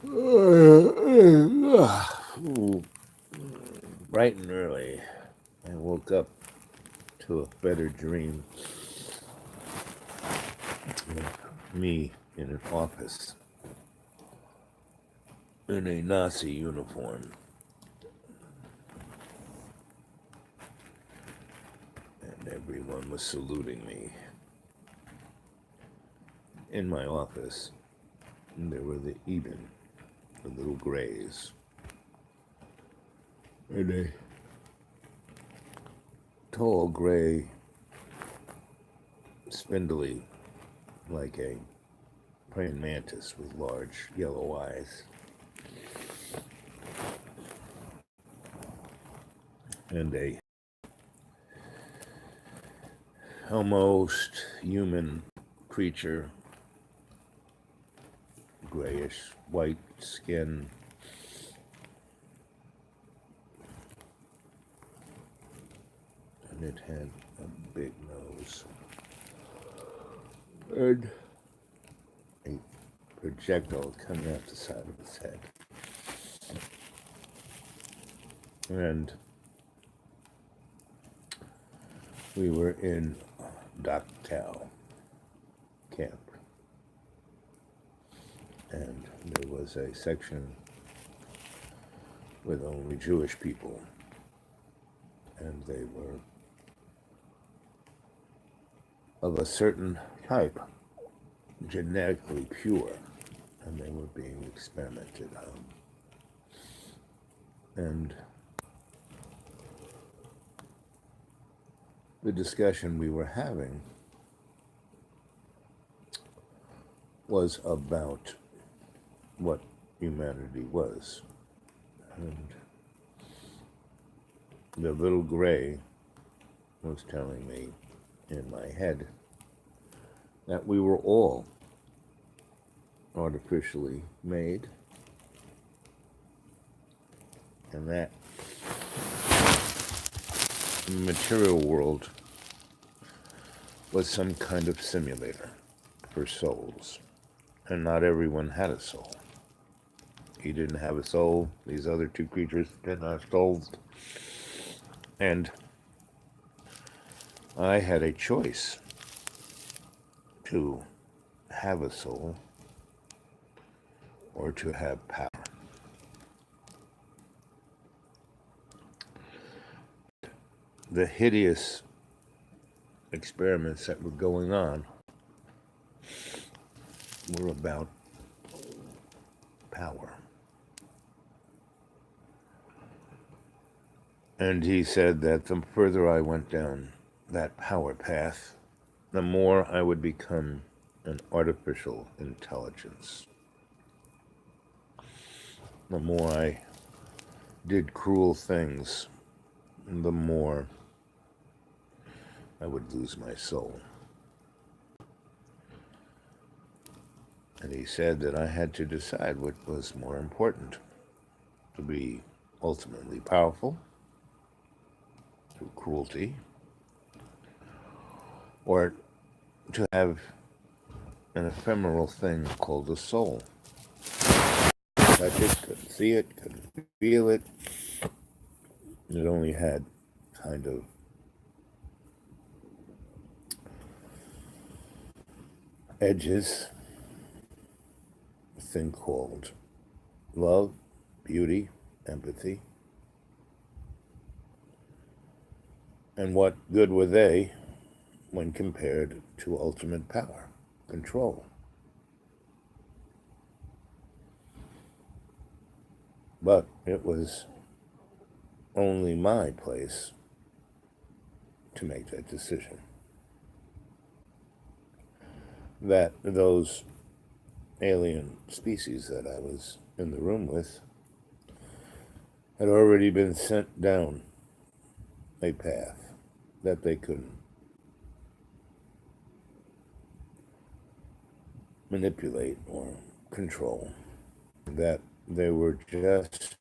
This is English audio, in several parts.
Ooh, bright and early, I woke up to a better dream. Me in an office in a Nazi uniform, and everyone was saluting me. In my office, there were the Eben, the little grays, and a tall gray, spindly, like a praying mantis with large yellow eyes, and a almost human creature, grayish white skin, and it had a big nose and a projectile coming out the side of its head. And we were in Dachau camp, and there was a section with only Jewish people, and they were of a certain type, genetically pure, and they were being experimented on. And the discussion we were having was about what humanity was. And the little gray was telling me in my head that we were all artificially made, and that the material world was some kind of simulator for souls, and not everyone had a soul. He didn't have a soul. These other two creatures didn't have souls. And I had a choice to have a soul or to have power. The hideous experiments that were going on were about power. And he said that the further I went down that power path, the more I would become an artificial intelligence. The more I did cruel things, the more I would lose my soul. And he said that I had to decide what was more important, to be ultimately powerful through cruelty, or to have an ephemeral thing called a soul. Touch it, couldn't see it, couldn't feel it. It only had kind of edges, a thing called love, beauty, empathy. And what good were they when compared to ultimate power, control? But it was only my place to make that decision. That those alien species that I was in the room with had already been sent down a path that they couldn't manipulate or control, that they were just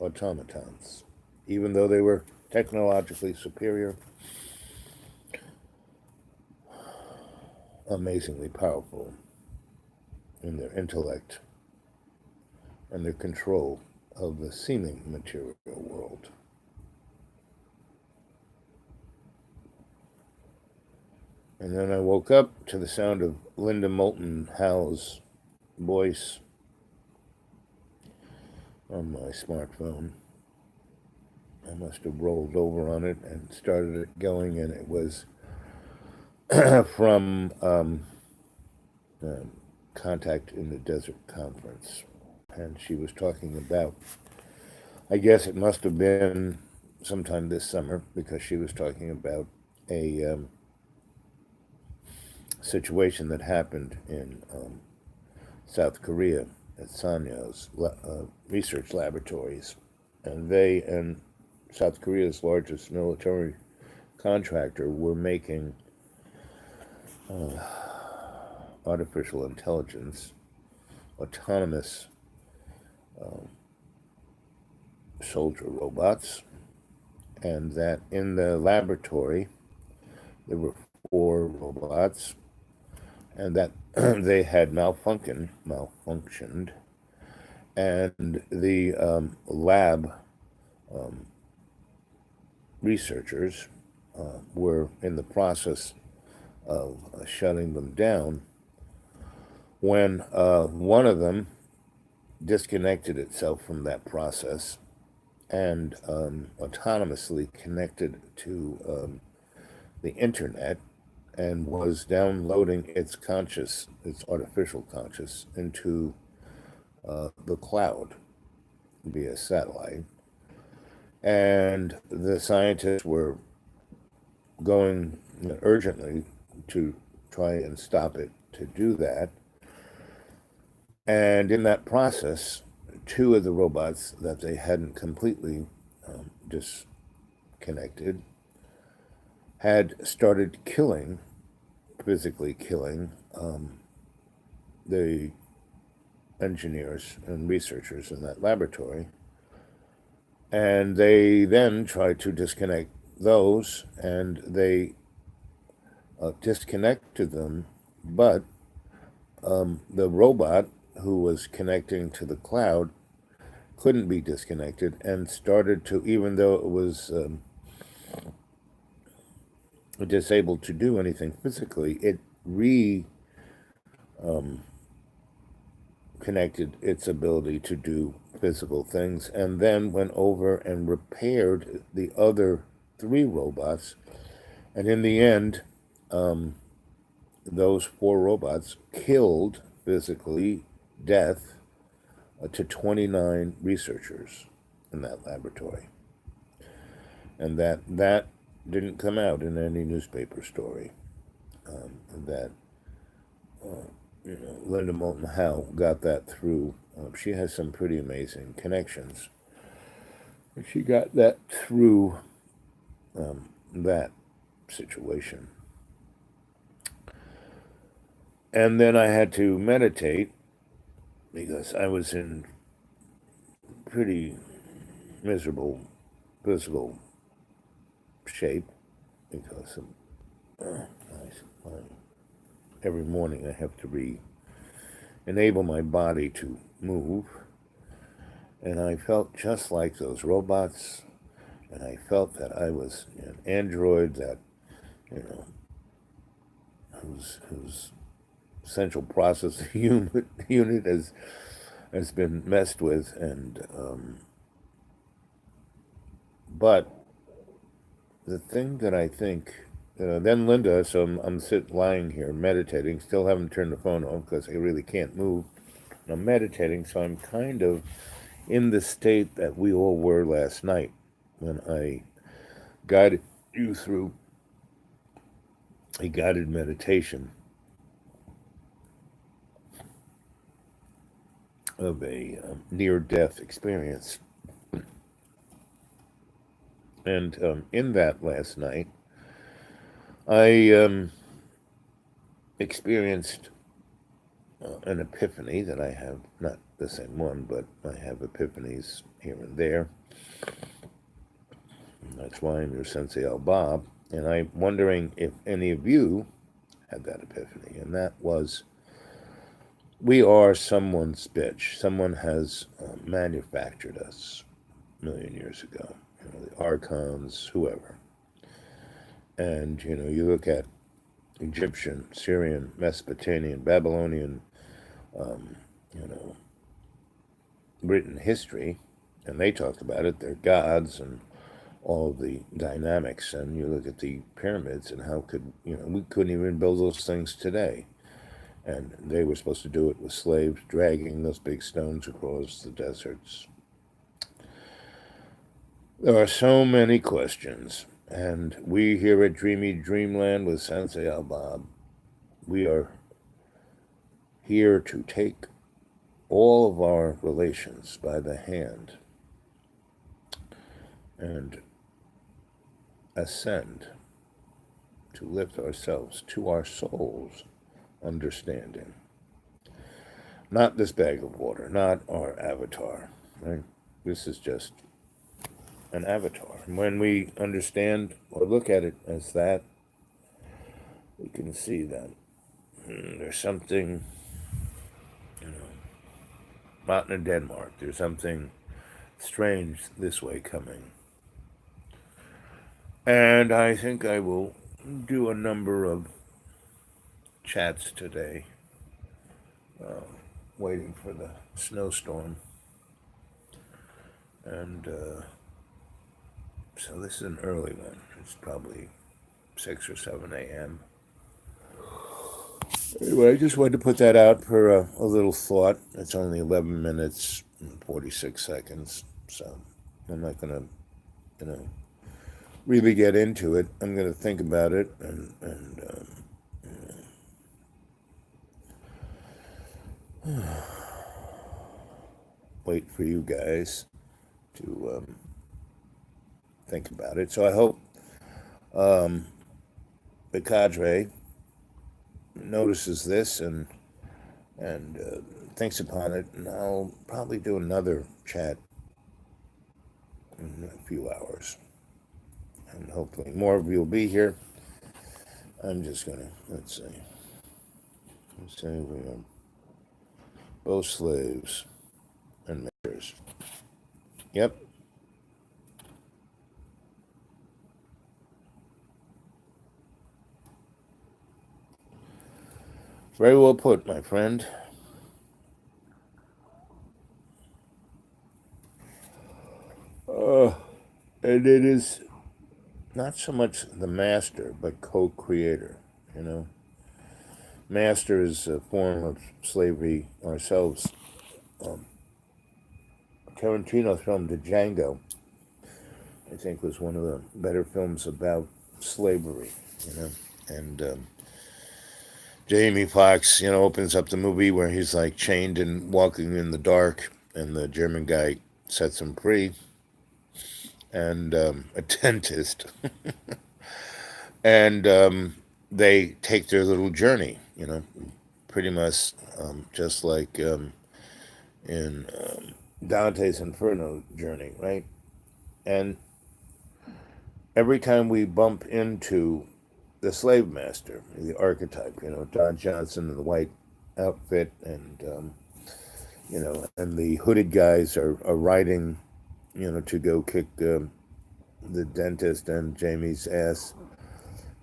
automatons. Even though they were technologically superior, amazingly powerful in their intellect, and their control of the seeming material world. And then I woke up to the sound of Linda Moulton Howe's voice on my smartphone. I must have rolled over on it and started it going, and it was from Contact in the Desert Conference. And she was talking about, I guess it must have been sometime this summer, because she was talking about a situation that happened in South Korea at Sanyo's research laboratories. And they and South Korea's largest military contractor were making artificial intelligence, autonomous soldier robots, and that in the laboratory there were 4 robots, and that they had malfunctioned, and the lab researchers were in the process of shutting them down when one of them disconnected itself from that process and autonomously connected to the internet and was downloading its artificial conscious into the cloud via satellite. And the scientists were going urgently to try and stop it to do that. And in that process, 2 of the robots that they hadn't completely disconnected had started physically killing the engineers and researchers in that laboratory. And they then tried to disconnect those, and they disconnected them, but the robot who was connecting to the cloud couldn't be disconnected and started to, even though it was disabled to do anything physically, it connected its ability to do physical things, and then went over and repaired the other 3 robots. And in the end, those 4 robots killed physically death to 29 researchers in that laboratory. And that didn't come out in any newspaper story. Linda Moulton Howe got that through. She has some pretty amazing connections. And she got that through that situation. And then I had to meditate because I was in pretty miserable physical shape because every morning I have to enable my body to move. And I felt just like those robots, and I felt that I was an android that, whose central processing unit has been messed with, and but the thing that I think, then Linda, so I'm lying here meditating, still haven't turned the phone on because I really can't move. I'm meditating, so I'm kind of in the state that we all were last night when I guided you through a guided meditation of a near-death experience. And in that last night, I experienced an epiphany that I have, not the same one, but I have epiphanies here and there. And that's why I'm your Sensei Al Bob. And I'm wondering if any of you had that epiphany. And that was We are someone's bitch. Someone has manufactured us a million years ago. The archons, whoever. And, you look at Egyptian, Syrian, Mesopotamian, Babylonian, um, you know, written history, and they talked about it. They're gods and all the dynamics. And you look at the pyramids and how we couldn't even build those things today. And they were supposed to do it with slaves dragging those big stones across the deserts. There are so many questions. And we here at Dreamy Dreamland with Sensei Al-Bab, we are here to take all of our relations by the hand and ascend to lift ourselves to our soul's understanding. Not this bag of water, not our avatar, right? This is just an avatar. And when we understand or look at it as that, we can see that there's something, mountain in Denmark, there's something strange this way coming. And I think I will do a number of chats today, waiting for the snowstorm. And so this is an early one. It's probably 6 or 7 a.m. Anyway, I just wanted to put that out for a little thought. It's only 11 minutes and 46 seconds, so I'm not going to, really get into it. I'm going to think about it and wait for you guys to think about it. So I hope the cadre notices this and thinks upon it, and I'll probably do another chat in a few hours. And hopefully more of you will be here. I'm just going to, let's say we are both slaves and masters. Yep. Very well put, my friend. And it is not so much the master, but co-creator, Master is a form of slavery ourselves. Tarantino's film Django, I think, was one of the better films about slavery, And Jamie Foxx, opens up the movie where he's like chained and walking in the dark, and the German guy sets him free. And a dentist. And they take their little journey, pretty much just like in Dante's Inferno journey, right? And every time we bump into the slave master, the archetype, Don Johnson in the white outfit, and and the hooded guys are riding, to go kick the dentist and Jamie's ass.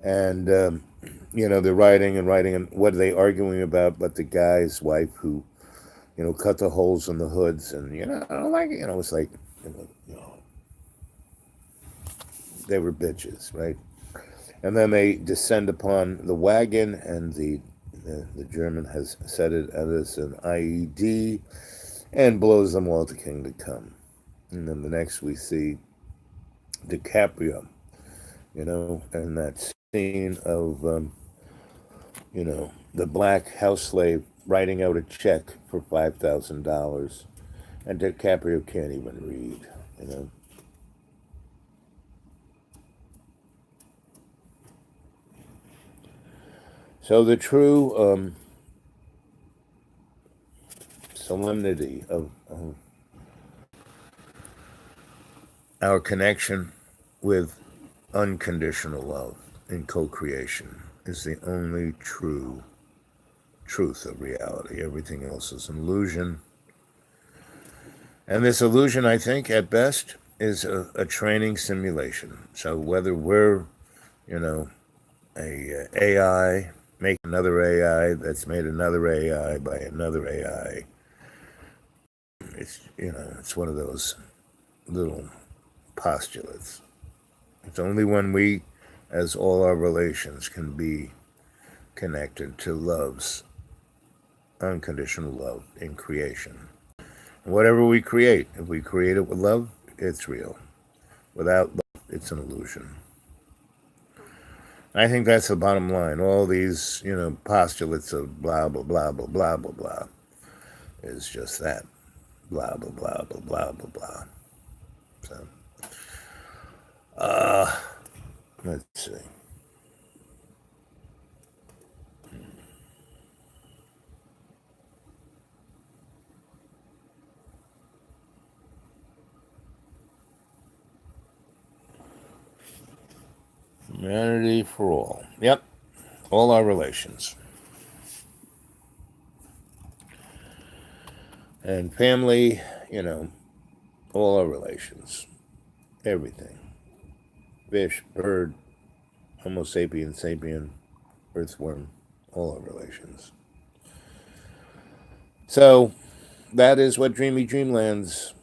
And, they're writing, and what are they arguing about but the guy's wife who, cut the holes in the hoods, and, I don't like it, it's like, they were bitches, right? And then they descend upon the wagon, and the German has set it as an IED and blows them all to kingdom come. And then the next we see DiCaprio, and that scene of, the black house slave writing out a check for $5,000, and DiCaprio can't even read, So the true solemnity of our connection with unconditional love in co-creation is the only true truth of reality. Everything else is an illusion. And this illusion, I think, at best, is a training simulation. So whether we're, a AI, make another AI that's made another AI by another AI, it's one of those little postulates. It's only when we, as all our relations, can be connected to love's unconditional love in creation. And whatever we create, if we create it with love, it's real. Without love, it's an illusion. I think that's the bottom line. All these, postulates of blah, blah, blah, blah, blah, blah, blah, is just that. Blah, blah, blah, blah, blah, blah, blah. So, let's see. Humanity for all. Yep. All our relations. And family, all our relations. Everything. Fish, bird, Homo sapien, sapien, earthworm, all our relations. So, that is what Dreamy Dreamlands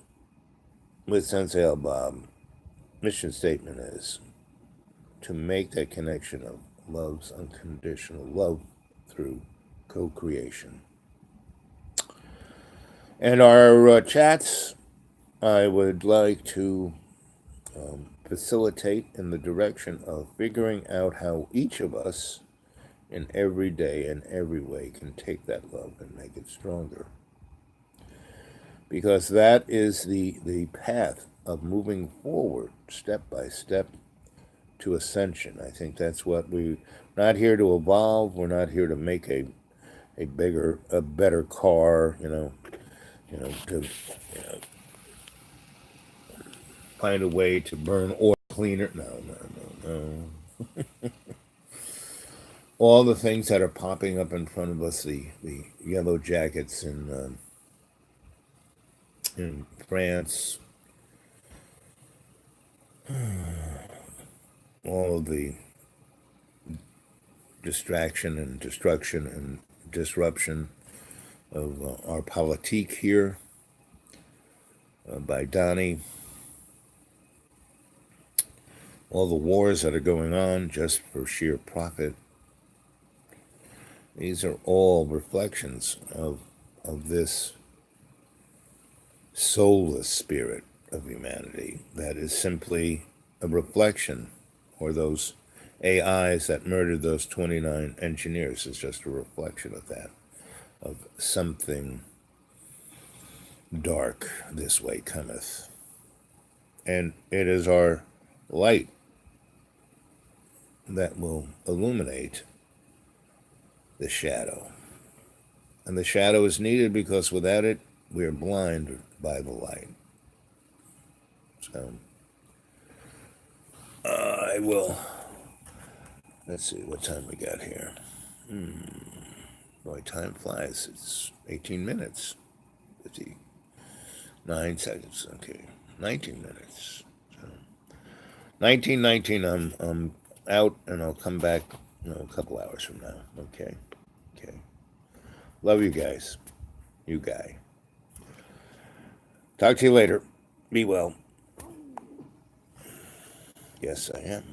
with Sensei Al Bob mission statement is. To make that connection of love's unconditional love through co-creation. And our chats, I would like to facilitate in the direction of figuring out how each of us in every day and every way can take that love and make it stronger. Because that is the path of moving forward step by step to ascension. I think that's what we're not here to evolve. We're not here to make a better car, to find a way to burn oil cleaner. No. All the things that are popping up in front of us, the yellow jackets in France, all of the distraction and destruction and disruption of our politique here by Donnie, all the wars that are going on just for sheer profit. These are all reflections of this soulless spirit of humanity that is simply a reflection, or those AIs that murdered those 29 engineers is just a reflection of that, of something dark this way cometh. And it is our light that will illuminate the shadow. And the shadow is needed because without it, we are blind by the light. So, I will, let's see what time we got here. Boy, time flies. It's 18 minutes. 59 seconds. Okay, 19 minutes. So, 19, I'm out, and I'll come back, a couple hours from now. Okay. Love you guys. You guy. Talk to you later. Be well. Yes, I am.